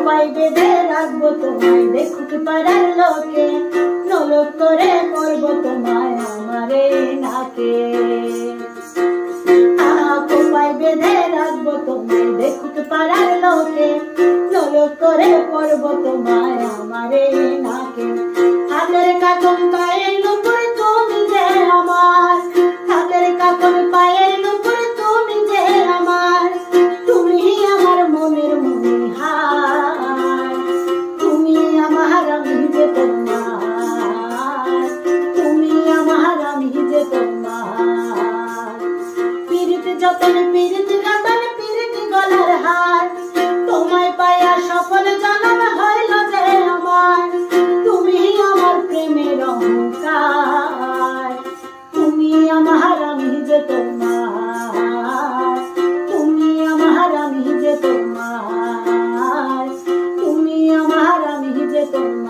খোপায় বেঁধে রাখবো তোমায়, দেখুক পাড়ার লোকে, নলক করে করবো তোমায় আমারে নাকে। খোপায় বেঁধে রাখবো তোমায়, দেখুক পাড়ার লোকে, নলক করে করবো তোমায় আমারে নাকে। হাতের কাকন পায়ের নুপুর তুমি যে আমার, হাতের কাকন পায়ের নুপুর তুমি যে আমার, তুমি আমার মনের মনিহার, তুমি আমার আমি যে তোমার, তুমি আমার আমি যে তোমার। পীড়িত যতন পীড়িত গাতন পীড়িত গলার হার, তোমায় পায়া সফল জনম হইল যে আমার, তুমি আমার প্রেমের অহংকার, তুমি আমার আমি যে তোমার, তুমি আমার আমি যে তোমার, তুমি আমার আমি যে তোমার।